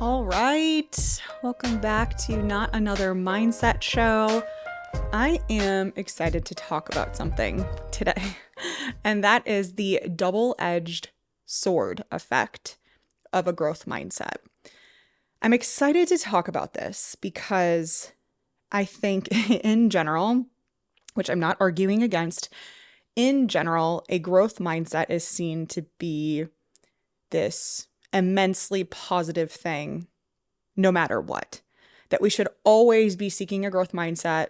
All right, welcome back to Not Another Mindset Show. I am excited to talk about something today, and that is the double-edged sword effect of a growth mindset. I'm excited to talk about this because I think in general, which I'm not arguing against, in general, a growth mindset is seen to be this immensely positive thing no matter what. That we should always be seeking a growth mindset.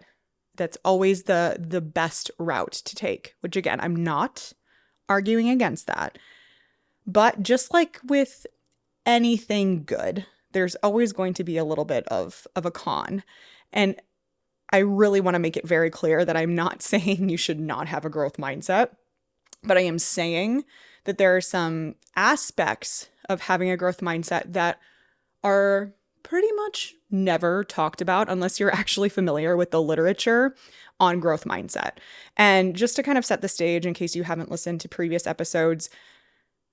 That's always the best route to take, which again, I'm not arguing against that. But just like with anything good, there's always going to be a little bit of a con. And I really want to make it very clear that I'm not saying you should not have a growth mindset, but I am saying that there are some aspects of having a growth mindset that are pretty much never talked about unless you're actually familiar with the literature on growth mindset. And just to kind of set the stage in case you haven't listened to previous episodes,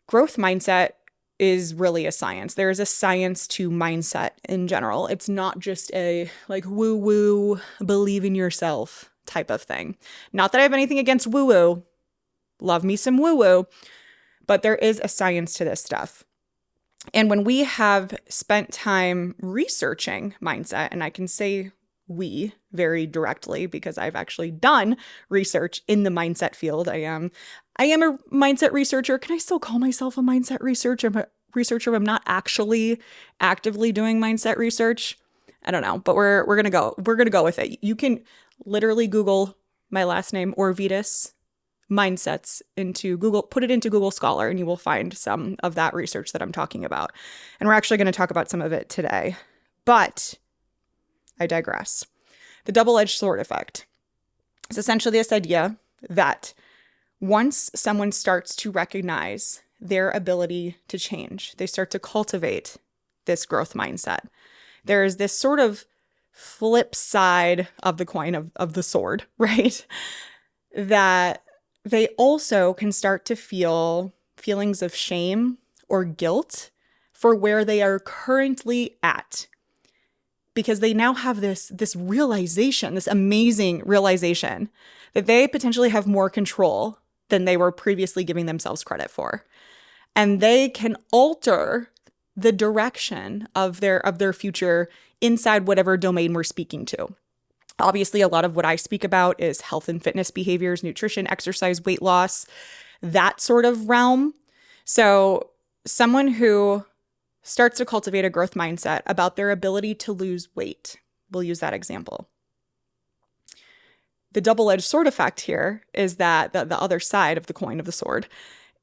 growth mindset is really a science. There is a science to mindset in general. It's not just a like woo-woo, believe in yourself type of thing. Not that I have anything against woo-woo. Love me some woo-woo. But there is a science to this stuff. And when we have spent time researching mindset, and I can say we very directly because I've actually done research in the mindset field. I am a mindset researcher. Can I still call myself a mindset researcher? I'm not actually actively doing mindset research. I don't know, but we're gonna go with it. You can literally Google my last name Orvidas mindsets into Google, put it into Google Scholar, and you will find some of that research that I'm talking about. And we're actually going to talk about some of it today. But I digress. The double-edged sword effect is essentially this idea that once someone starts to recognize their ability to change, they start to cultivate this growth mindset. There is this sort of flip side of the coin of the sword, right? That they also can start to feel feelings of shame or guilt for where they are currently at. Because they now have this realization, this amazing realization that they potentially have more control than they were previously giving themselves credit for. And they can alter the direction of their future inside whatever domain we're speaking to. Obviously, a lot of what I speak about is health and fitness behaviors, nutrition, exercise, weight loss, that sort of realm. So someone who starts to cultivate a growth mindset about their ability to lose weight, we'll use that example. The double-edged sword effect here is that the other side of the coin of the sword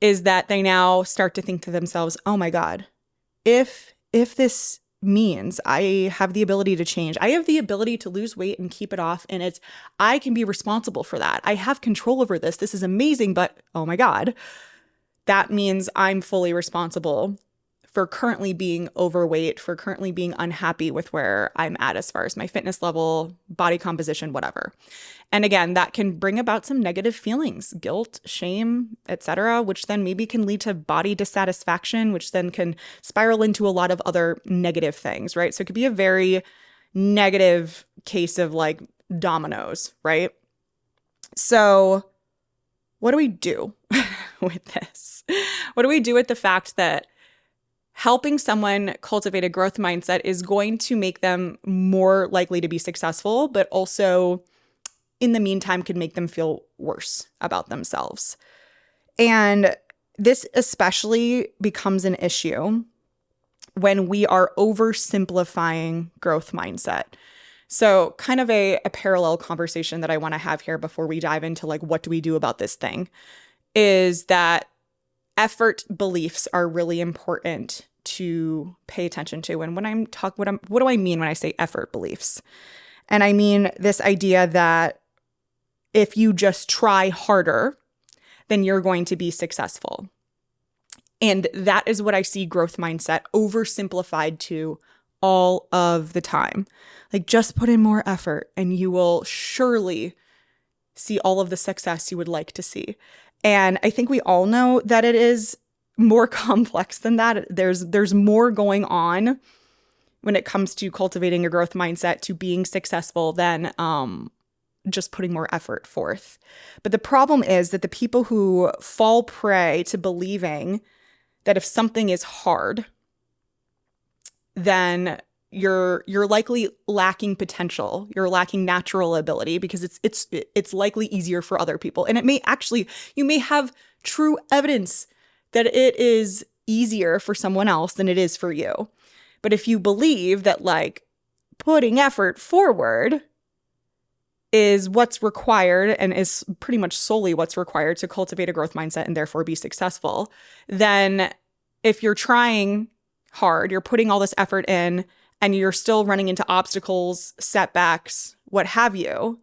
is that they now start to think to themselves, oh my God, if this means I have the ability to change. I have the ability to lose weight and keep it off. And I can be responsible for that. I have control over this. This is amazing. But oh my God, that means I'm fully responsible for currently being overweight, for currently being unhappy with where I'm at as far as my fitness level, body composition, whatever. And again, that can bring about some negative feelings, guilt, shame, etc., which then maybe can lead to body dissatisfaction, which then can spiral into a lot of other negative things, right? So it could be a very negative case of like dominoes, right? So what do we do with this? What do we do with the fact that helping someone cultivate a growth mindset is going to make them more likely to be successful, but also in the meantime could make them feel worse about themselves? And this especially becomes an issue when we are oversimplifying growth mindset. So kind of a parallel conversation that I want to have here before we dive into like, what do we do about this thing, is that effort beliefs are really important to pay attention to. And when I'm what do I mean when I say effort beliefs? And I mean this idea that if you just try harder, then you're going to be successful. And that is what I see growth mindset oversimplified to all of the time. Like, just put in more effort and you will surely see all of the success you would like to see. And I think we all know that it is more complex than that. There's more going on when it comes to cultivating a growth mindset to being successful than just putting more effort forth. But the problem is that the people who fall prey to believing that if something is hard, then you're likely lacking potential. You're lacking natural ability because it's likely easier for other people. And you may have true evidence that it is easier for someone else than it is for you. But if you believe that like putting effort forward is what's required and is pretty much solely what's required to cultivate a growth mindset and therefore be successful, then if you're trying hard, you're putting all this effort in and you're still running into obstacles, setbacks, what have you,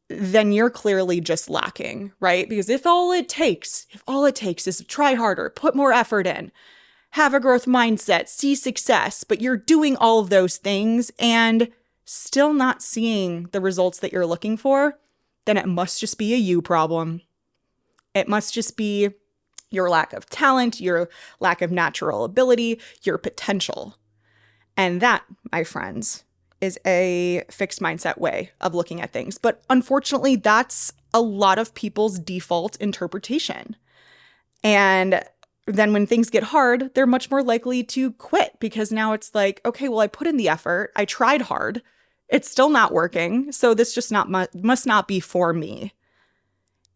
then you're clearly just lacking, right? Because if all it takes is try harder, put more effort in, have a growth mindset, see success, but you're doing all of those things and still not seeing the results that you're looking for, then it must just be a you problem. It must just be your lack of talent, your lack of natural ability, your potential. And that, my friends, is a fixed mindset way of looking at things. But unfortunately, that's a lot of people's default interpretation. And then when things get hard, they're much more likely to quit because now it's like, okay, well, I put in the effort. I tried hard. It's still not working. So this just must not be for me.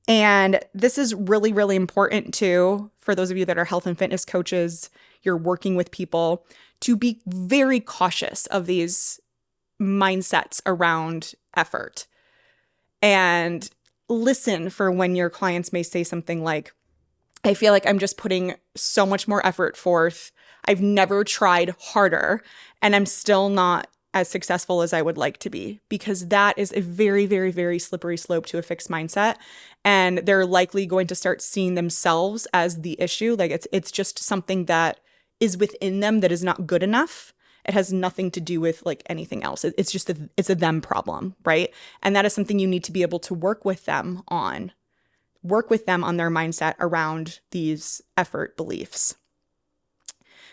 And this is really, really important too, for those of you that are health and fitness coaches, you're working with people, to be very cautious of these mindsets around effort. And listen for when your clients may say something like, I feel like I'm just putting so much more effort forth. I've never tried harder, and I'm still not as successful as I would like to be, because that is a very, very, very slippery slope to a fixed mindset. And they're likely going to start seeing themselves as the issue. Like it's just something that is within them that is not good enough. It has nothing to do with like anything else. It's a them problem, right? And that is something you need to be able to work with them on. Work with them on their mindset around these effort beliefs.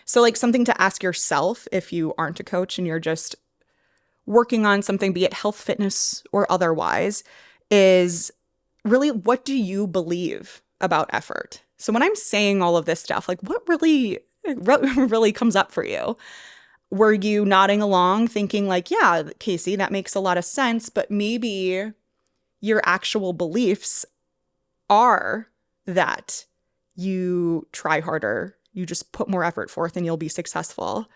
So like something to ask yourself if you aren't a coach and you're just working on something, be it health, fitness, or otherwise, is really, what do you believe about effort? So when I'm saying all of this stuff, like what really comes up for you? Were you nodding along thinking like, yeah, Kasey, that makes a lot of sense, but maybe your actual beliefs are that you try harder, you just put more effort forth and you'll be successful.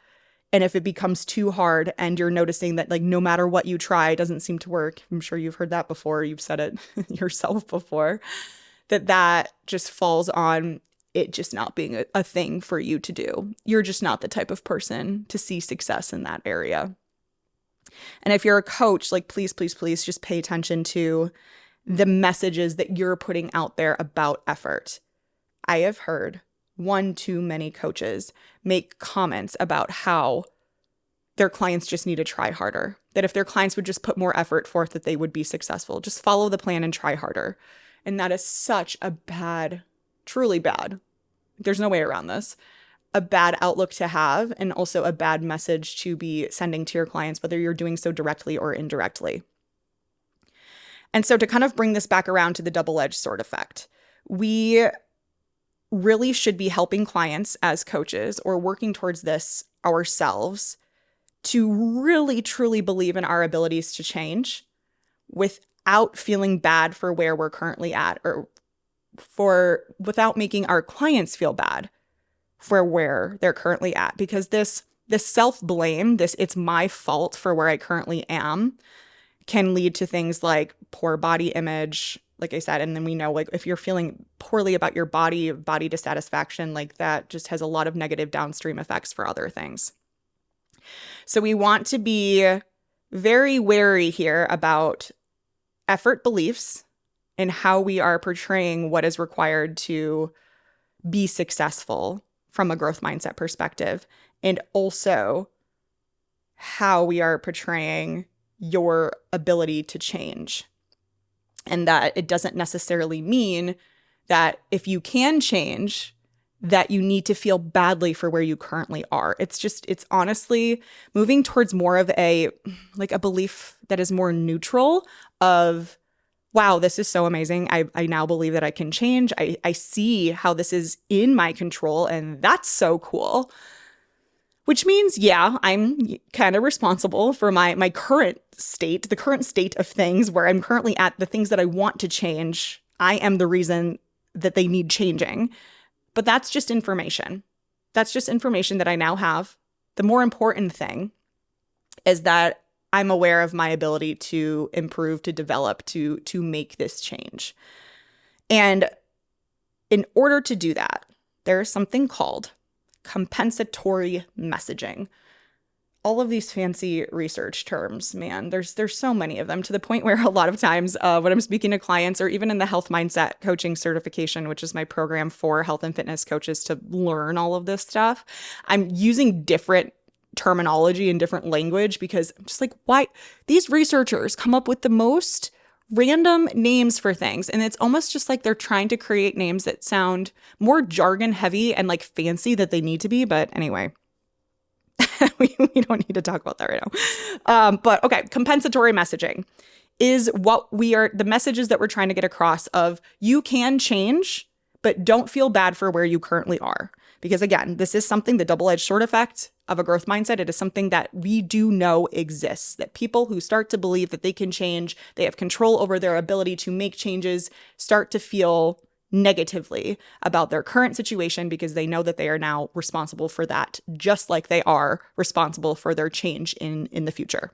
And if it becomes too hard and you're noticing that like no matter what you try, it doesn't seem to work. I'm sure you've heard that before. You've said it yourself before, that just falls on it just not being a thing for you to do. You're just not the type of person to see success in that area. And if you're a coach, like please, please, please just pay attention to the messages that you're putting out there about effort. I have heard one too many coaches make comments about how their clients just need to try harder, that if their clients would just put more effort forth, that they would be successful. Just follow the plan and try harder. And that is such a bad, truly bad, there's no way around this, a bad outlook to have, and also a bad message to be sending to your clients, whether you're doing so directly or indirectly. And so to kind of bring this back around to the double-edged sword effect, we really should be helping clients as coaches or working towards this ourselves to really, truly believe in our abilities to change without feeling bad for where we're currently at, or without making our clients feel bad for where they're currently at. Because this self-blame, it's my fault for where I currently am, can lead to things like poor body image, like I said. And then we know, like, if you're feeling poorly about your body dissatisfaction, like that just has a lot of negative downstream effects for other things. So we want to be very wary here about effort beliefs and how we are portraying what is required to be successful from a growth mindset perspective, and also how we are portraying your ability to change. And that it doesn't necessarily mean that if you can change, that you need to feel badly for where you currently are. It's honestly moving towards more of a belief that is more neutral of, wow, this is so amazing. I now believe that I can change. I see how this is in my control, and that's so cool. Which means, yeah, I'm kind of responsible for my current state, the current state of things where I'm currently at, the things that I want to change. I am the reason that they need changing. But that's just information. That's just information that I now have. The more important thing is that I'm aware of my ability to improve, to develop, to make this change. And in order to do that, there is something called compensatory messaging. All of these fancy research terms, man, there's so many of them, to the point where a lot of times when I'm speaking to clients, or even in the health mindset coaching certification, which is my program for health and fitness coaches to learn all of this stuff, I'm using different terminology and different language, because I'm just like, why? These researchers come up with the most random names for things, and it's almost just like they're trying to create names that sound more jargon heavy and like fancy than they need to be. But anyway, we don't need to talk about that right now. But okay, compensatory messaging is what the messages that we're trying to get across of, you can change, but don't feel bad for where you currently are. Because again, this is something, the double-edged sword effect of a growth mindset. It is something that we do know exists, that people who start to believe that they can change, they have control over their ability to make changes, start to feel negatively about their current situation, because they know that they are now responsible for that, just like they are responsible for their change in the future.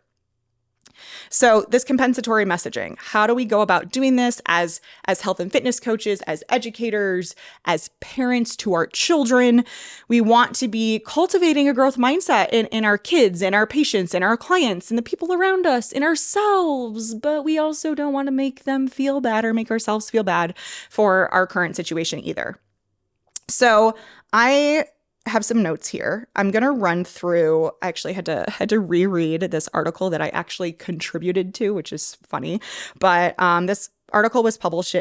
So this compensatory messaging, how do we go about doing this as health and fitness coaches, as educators, as parents to our children? We want to be cultivating a growth mindset in our kids, in our patients, in our clients, in the people around us, in ourselves, but we also don't want to make them feel bad or make ourselves feel bad for our current situation either. So I have some notes here. I'm going to run through, I actually had to reread this article that I actually contributed to, which is funny. But this article was published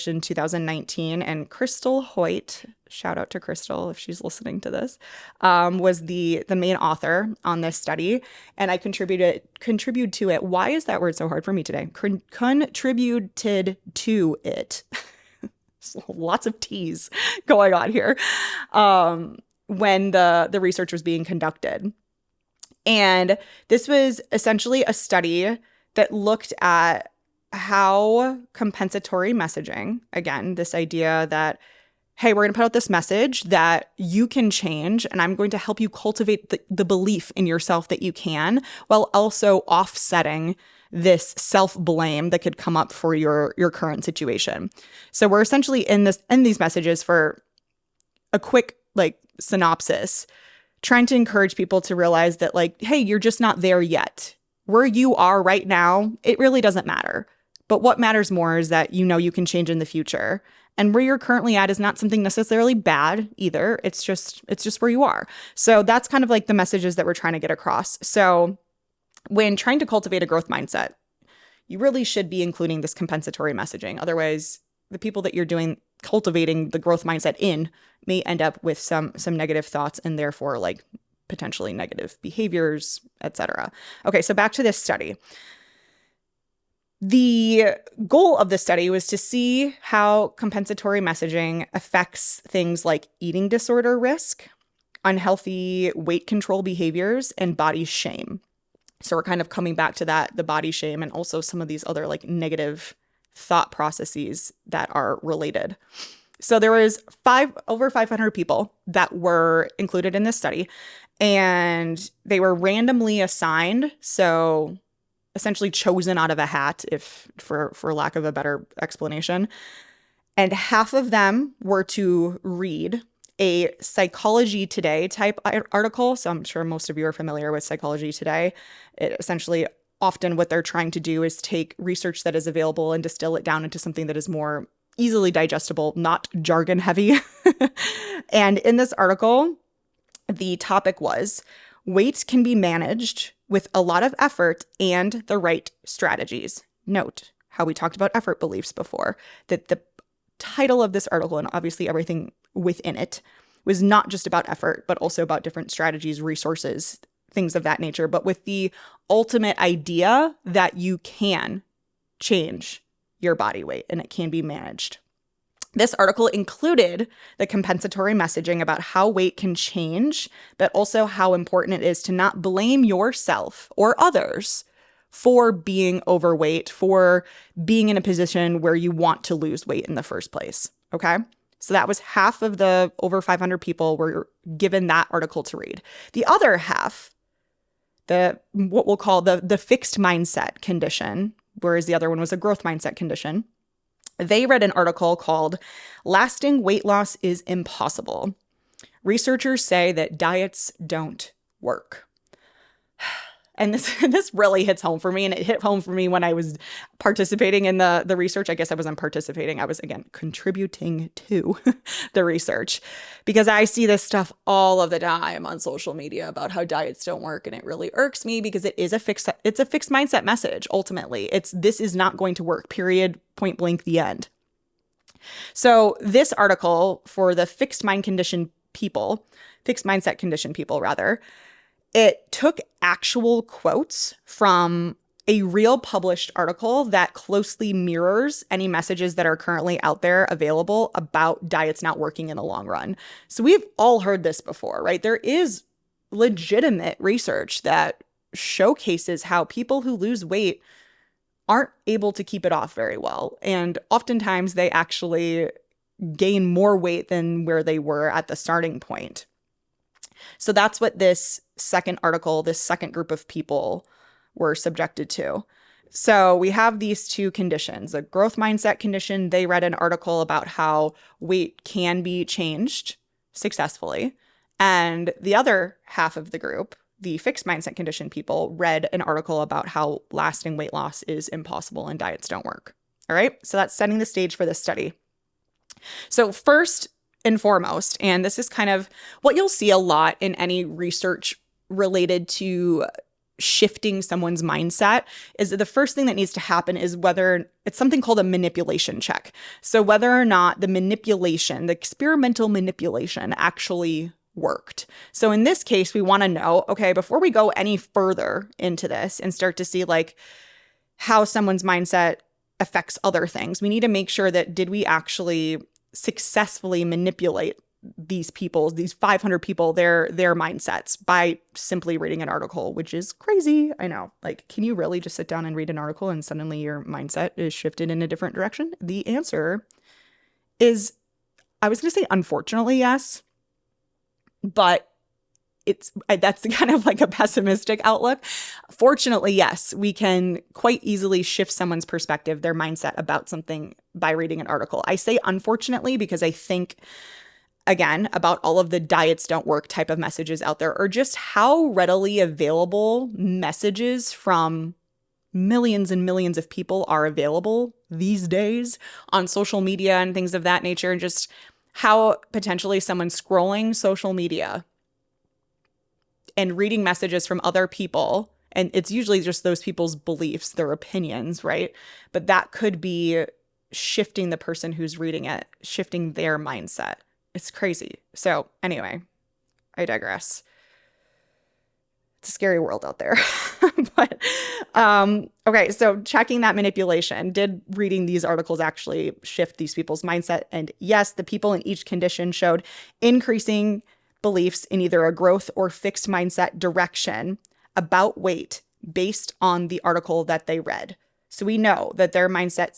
in 2019, and Crystal Hoyt, shout out to Crystal if she's listening to this, was the main author on this study, and I contributed to it. Why is that word so hard for me today? Contributed to it. Lots of T's going on here. When the research was being conducted. And this was essentially a study that looked at how compensatory messaging, again, this idea that, hey, we're going to put out this message that you can change, and I'm going to help you cultivate the belief in yourself that you can, while also offsetting this self-blame that could come up for your current situation. So we're essentially in these messages, for a quick synopsis, trying to encourage people to realize that, hey, you're just not there yet. Where you are right now, it really doesn't matter. But what matters more is that you can change in the future. And where you're currently at is not something necessarily bad either. It's just where you are. So that's kind of like the messages that we're trying to get across. So when trying to cultivate a growth mindset, you really should be including this compensatory messaging. Otherwise, the people that you're cultivating the growth mindset in may end up with some negative thoughts, and therefore potentially negative behaviors, etc. Okay, so back to this study. The goal of the study was to see how compensatory messaging affects things like eating disorder risk, unhealthy weight control behaviors, and body shame. So we're kind of coming back to that, the body shame, and also some of these other negative thought processes that are related. So there was over 500 people that were included in this study, and they were randomly assigned. So essentially chosen out of a hat, if for lack of a better explanation. And half of them were to read a Psychology Today type article. So I'm sure most of you are familiar with Psychology Today. It essentially, often what they're trying to do is take research that is available and distill it down into something that is more easily digestible, not jargon heavy. And in this article, the topic was, weight can be managed with a lot of effort and the right strategies. Note how we talked about effort beliefs before, that the title of this article, and obviously everything within it, was not just about effort, but also about different strategies, resources, things of that nature, but with the ultimate idea that you can change your body weight and it can be managed. This article included the compensatory messaging about how weight can change, but also how important it is to not blame yourself or others for being overweight, for being in a position where you want to lose weight in the first place. Okay? So that was half of the over 500 people were given that article to read. The other half, what we'll call the fixed mindset condition, whereas the other one was a growth mindset condition, they read an article called Lasting Weight Loss is Impossible. Researchers say that diets don't work. And this really hits home for me, and it hit home for me when I was participating in the research. I guess I wasn't participating. I was, again, contributing to the research because I see this stuff all of the time on social media about how diets don't work, and it really irks me because it's a fixed mindset message. Ultimately, this is not going to work. Period. Point blank. The end. So this article for the fixed mindset condition people rather. It took actual quotes from a real published article that closely mirrors any messages that are currently out there available about diets not working in the long run. So we've all heard this before, right? There is legitimate research that showcases how people who lose weight aren't able to keep it off very well. And oftentimes they actually gain more weight than where they were at the starting point. So that's what this second article, this second group of people were subjected to. So we have these two conditions. A growth mindset condition, they read an article about how weight can be changed successfully. And the other half of the group, the fixed mindset condition people, read an article about how lasting weight loss is impossible and diets don't work. All right, so that's setting the stage for this study. So first and foremost, and this is kind of what you'll see a lot in any research related to shifting someone's mindset, is that the first thing that needs to happen is whether it's something called a manipulation check. So whether or not the experimental manipulation actually worked. So in this case, we want to know, okay, before we go any further into this and start to see like how someone's mindset affects other things, we need to make sure that did we actually successfully manipulate these 500 people, their mindsets by simply reading an article, which is crazy. I know. Like, can you really just sit down and read an article and suddenly your mindset is shifted in a different direction? The answer is, I was going to say unfortunately, yes, but that's kind of like a pessimistic outlook. Fortunately, yes, we can quite easily shift someone's perspective, their mindset about something by reading an article. I say unfortunately because I think, again, about all of the diets don't work type of messages out there, or just how readily available messages from millions and millions of people are available these days on social media and things of that nature, and just how potentially someone scrolling social media and reading messages from other people, and it's usually just those people's beliefs, their opinions, right? But that could be shifting the person who's reading it, shifting their mindset. It's crazy. So anyway, I digress. It's a scary world out there. But okay, so checking that manipulation. Did reading these articles actually shift these people's mindset? And yes, the people in each condition showed increasing beliefs in either a growth or fixed mindset direction about weight based on the article that they read. So we know that their mindset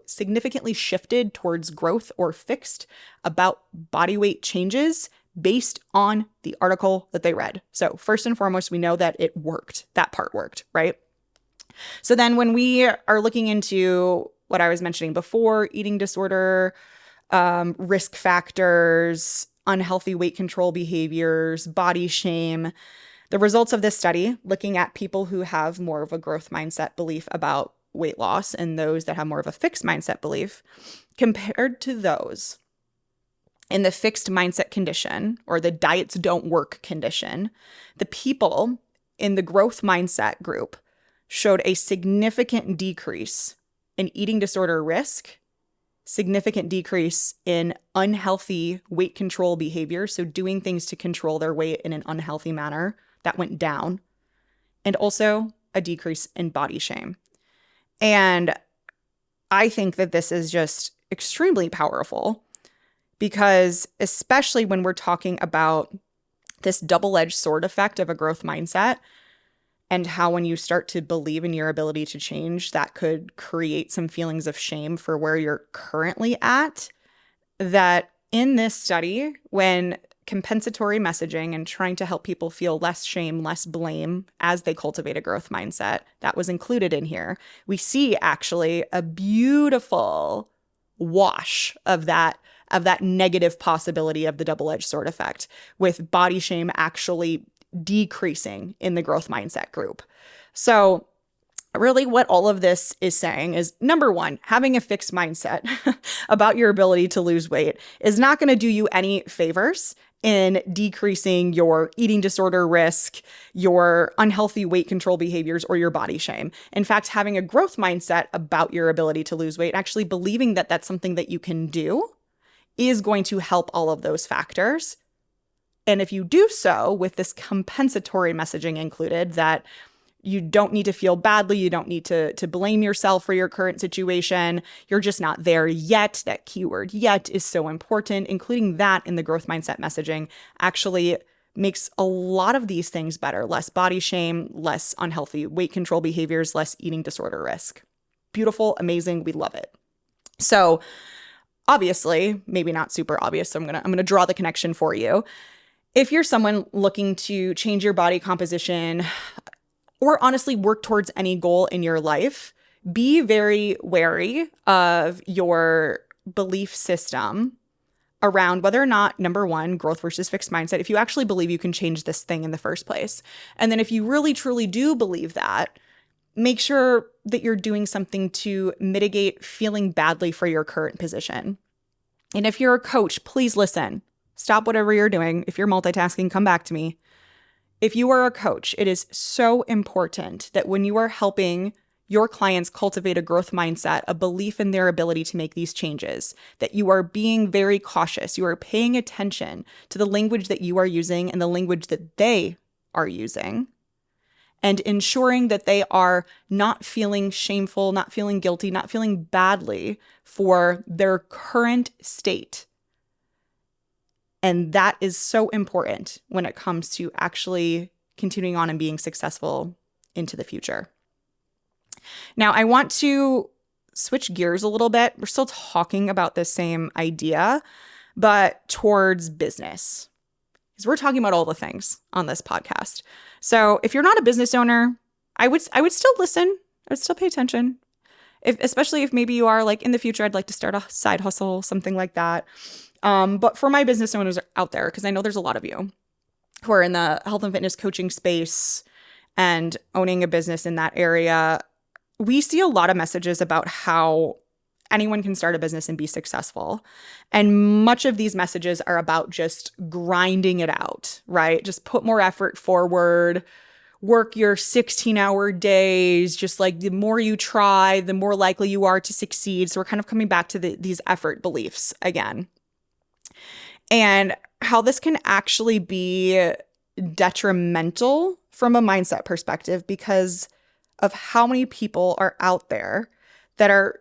significantly shifted towards growth or fixed about body weight changes based on the article that they read. So first and foremost, we know that it worked. That part worked, right? So then when we are looking into what I was mentioning before, eating disorder, risk factors, unhealthy weight control behaviors, body shame, the results of this study, looking at people who have more of a growth mindset belief about weight loss and those that have more of a fixed mindset belief, compared to those in the fixed mindset condition or the diets don't work condition, the people in the growth mindset group showed a significant decrease in eating disorder risk significant decrease in unhealthy weight control behavior. So doing things to control their weight in an unhealthy manner, that went down. And also a decrease in body shame. And I think that this is just extremely powerful because especially when we're talking about this double-edged sword effect of a growth mindset and how when you start to believe in your ability to change, that could create some feelings of shame for where you're currently at, that in this study, when compensatory messaging and trying to help people feel less shame, less blame as they cultivate a growth mindset, that was included in here. We see actually a beautiful wash of that negative possibility of the double-edged sword effect, with body shame actually decreasing in the growth mindset group. So really what all of this is saying is, number one, having a fixed mindset about your ability to lose weight is not going to do you any favors in decreasing your eating disorder risk, your unhealthy weight control behaviors, or your body shame. In fact, having a growth mindset about your ability to lose weight, actually believing that that's something that you can do, is going to help all of those factors. And if you do so with this compensatory messaging included, that you don't need to feel badly, you don't need to blame yourself for your current situation, you're just not there yet. That keyword yet is so important. Including that in the growth mindset messaging actually makes a lot of these things better. Less body shame, less unhealthy weight control behaviors, less eating disorder risk. Beautiful, amazing, we love it. So obviously, maybe not super obvious, so I'm gonna draw the connection for you. If you're someone looking to change your body composition or honestly work towards any goal in your life, be very wary of your belief system around whether or not, number one, growth versus fixed mindset, if you actually believe you can change this thing in the first place. And then if you really, truly do believe that, make sure that you're doing something to mitigate feeling badly for your current position. And if you're a coach, please listen. Stop whatever you're doing. If you're multitasking, come back to me. If you are a coach, it is so important that when you are helping your clients cultivate a growth mindset, a belief in their ability to make these changes, that you are being very cautious. You are paying attention to the language that you are using and the language that they are using, and ensuring that they are not feeling shameful, not feeling guilty, not feeling badly for their current state. And that is so important when it comes to actually continuing on and being successful into the future. Now, I want to switch gears a little bit. We're still talking about the same idea, but towards business, because we're talking about all the things on this podcast. So if you're not a business owner, I would still listen. I would still pay attention. Especially if maybe you are like, in the future, I'd like to start a side hustle, something like that. But for my business owners out there, because I know there's a lot of you who are in the health and fitness coaching space and owning a business in that area, we see a lot of messages about how anyone can start a business and be successful. And much of these messages are about just grinding it out, right? Just put more effort forward, work your 16-hour days. Just like the more you try, the more likely you are to succeed. So we're kind of coming back to these effort beliefs again. And how this can actually be detrimental from a mindset perspective because of how many people are out there that are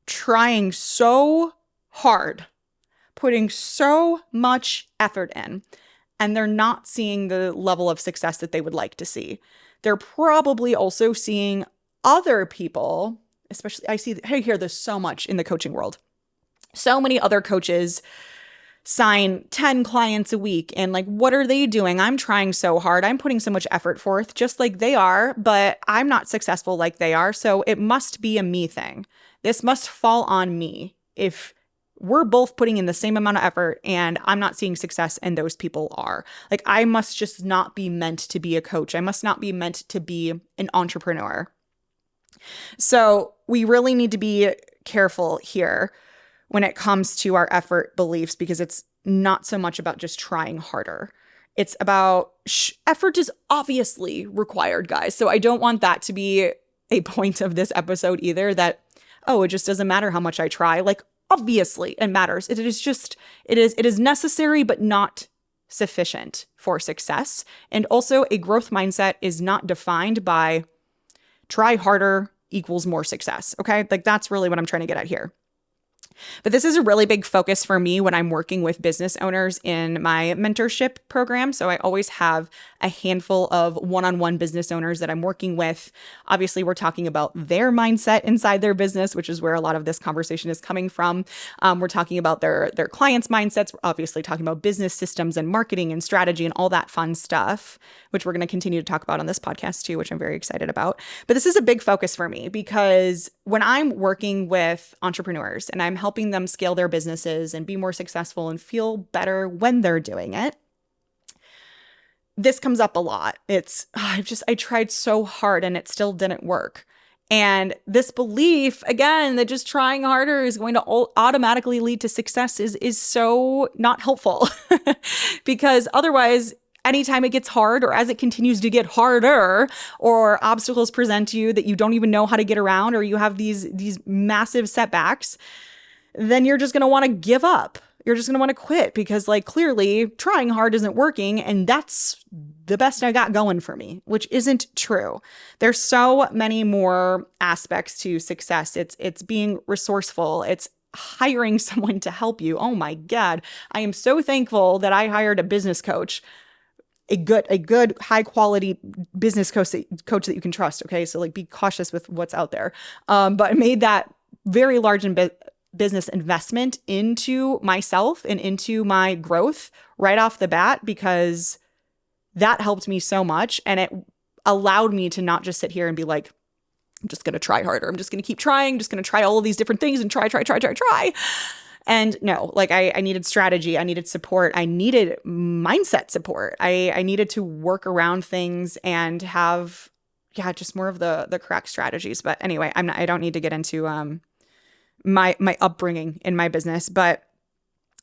trying so hard, putting so much effort in, and they're not seeing the level of success that they would like to see. They're probably also seeing other people, especially I hear this so much in the coaching world. So many other coaches sign 10 clients a week. And like, what are they doing? I'm trying so hard. I'm putting so much effort forth just like they are, but I'm not successful like they are. So it must be a me thing. This must fall on me if we're both putting in the same amount of effort and I'm not seeing success and those people are. Like, I must just not be meant to be a coach. I must not be meant to be an entrepreneur. So we really need to be careful here when it comes to our effort beliefs, because it's not so much about just trying harder. It's about effort is obviously required, guys. So I don't want that to be a point of this episode either, that, oh, it just doesn't matter how much I try. Like, obviously it matters. It is necessary, but not sufficient for success. And also, a growth mindset is not defined by try harder equals more success. Okay. Like, that's really what I'm trying to get at here. But this is a really big focus for me when I'm working with business owners in my mentorship program. So I always have a handful of one-on-one business owners that I'm working with. Obviously, we're talking about their mindset inside their business, which is where a lot of this conversation is coming from. We're talking about their clients' mindsets. We're obviously talking about business systems and marketing and strategy and all that fun stuff, which we're going to continue to talk about on this podcast too, which I'm very excited about. But this is a big focus for me because when I'm working with entrepreneurs and I'm helping them scale their businesses and be more successful and feel better when they're doing it, this comes up a lot. I tried so hard and it still didn't work. And this belief, again, that just trying harder is going to automatically lead to success is so not helpful because otherwise, anytime it gets hard or as it continues to get harder or obstacles present to you that you don't even know how to get around or you have these massive setbacks, then you're just going to want to give up. You're just going to want to quit because, like, clearly trying hard isn't working and that's the best I got going for me, which isn't true. There's so many more aspects to success. It's being resourceful. It's hiring someone to help you. Oh my God. I am so thankful that I hired a business coach, a good high quality business coach that you can trust. Okay. So, like, be cautious with what's out there. But I made that very large business investment into myself and into my growth right off the bat because that helped me so much. And it allowed me to not just sit here and be like, I'm just going to try harder. I'm just going to keep trying, just going to try all of these different things and try. And no, like I needed strategy. I needed support. I needed mindset support. I needed to work around things and have, just more of the correct strategies. But anyway, I don't need to get into, my upbringing in my business, but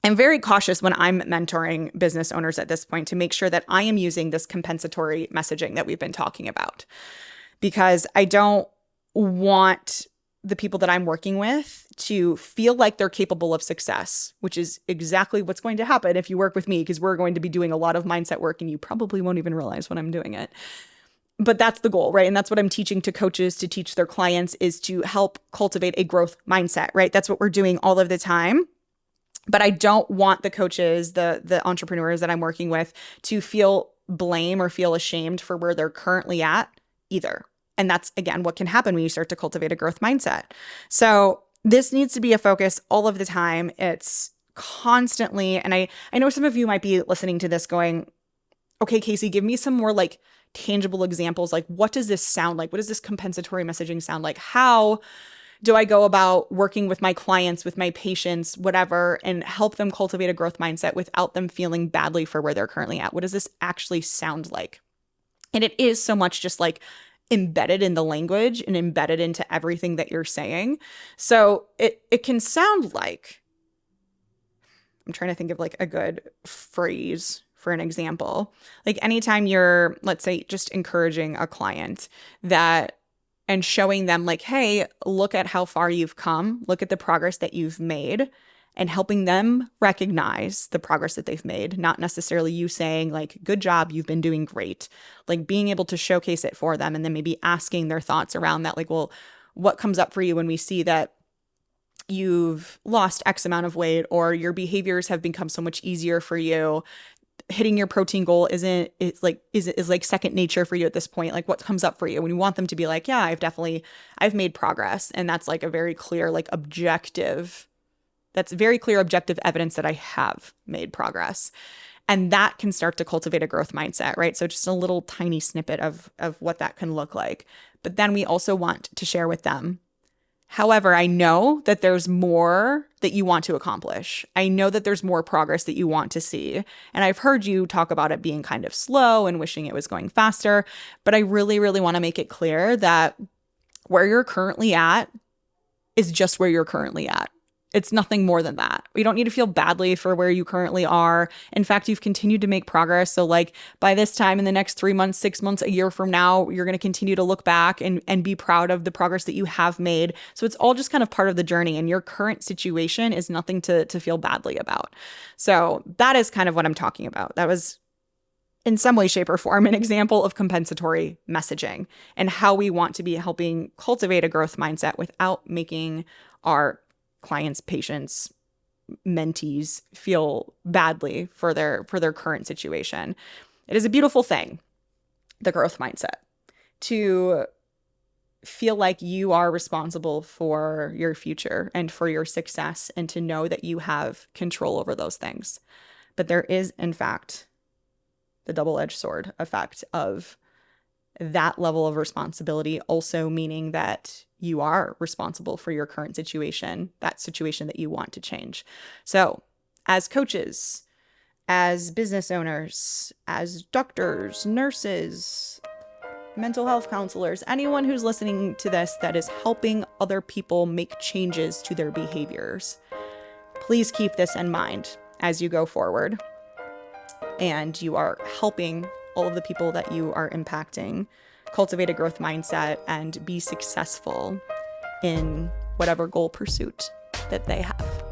I'm very cautious when I'm mentoring business owners at this point to make sure that I am using this compensatory messaging that we've been talking about, because I don't want the people that I'm working with to feel like they're capable of success, which is exactly what's going to happen if you work with me, because we're going to be doing a lot of mindset work and you probably won't even realize when I'm doing it. But that's the goal, right? And that's what I'm teaching to coaches to teach their clients, is to help cultivate a growth mindset, right? That's what we're doing all of the time. But I don't want the coaches, the entrepreneurs that I'm working with, to feel blame or feel ashamed for where they're currently at either. And that's, again, what can happen when you start to cultivate a growth mindset. So this needs to be a focus all of the time. It's constantly, and I know some of you might be listening to this going, okay, Kasey, give me some more like tangible examples. Like, what does this sound like? What does this compensatory messaging sound like? How do I go about working with my clients, with my patients, whatever, and help them cultivate a growth mindset without them feeling badly for where they're currently at? What does this actually sound like? And it is so much just like embedded in the language and embedded into everything that you're saying. So it can sound like, I'm trying to think of like a good phrase for an example. Like anytime you're, let's say, just encouraging a client that and showing them like, hey, look at how far you've come, look at the progress that you've made, and helping them recognize the progress that they've made, not necessarily you saying like, good job, you've been doing great, like being able to showcase it for them and then maybe asking their thoughts around that. Like, well, what comes up for you when we see that you've lost X amount of weight or your behaviors have become so much easier for you? Hitting your protein goal is like second nature for you at this point. Like, what comes up for you when you want them to be like, yeah, I've made progress. And that's like a very clear, like objective evidence that I have made progress. And that can start to cultivate a growth mindset, right? So just a little tiny snippet of what that can look like. But then we also want to share with them, however, I know that there's more that you want to accomplish. I know that there's more progress that you want to see. And I've heard you talk about it being kind of slow and wishing it was going faster. But I really, really want to make it clear that where you're currently at is just where you're currently at. It's nothing more than that. You don't need to feel badly for where you currently are. In fact, you've continued to make progress. So like by this time in the next 3 months, 6 months, a year from now, you're going to continue to look back and be proud of the progress that you have made. So it's all just kind of part of the journey, and your current situation is nothing to feel badly about. So that is kind of what I'm talking about. That was in some way, shape, or form an example of compensatory messaging and how we want to be helping cultivate a growth mindset without making our clients, patients, mentees feel badly for their current situation. It is a beautiful thing, the growth mindset, to feel like you are responsible for your future and for your success, and to know that you have control over those things. But there is, in fact, the double-edged sword effect of that level of responsibility also meaning that you are responsible for your current situation, that situation that you want to change. So as coaches, as business owners, as doctors, nurses, mental health counselors, anyone who's listening to this that is helping other people make changes to their behaviors, please keep this in mind as you go forward and you are helping all of the people that you are impacting cultivate a growth mindset and be successful in whatever goal pursuit that they have.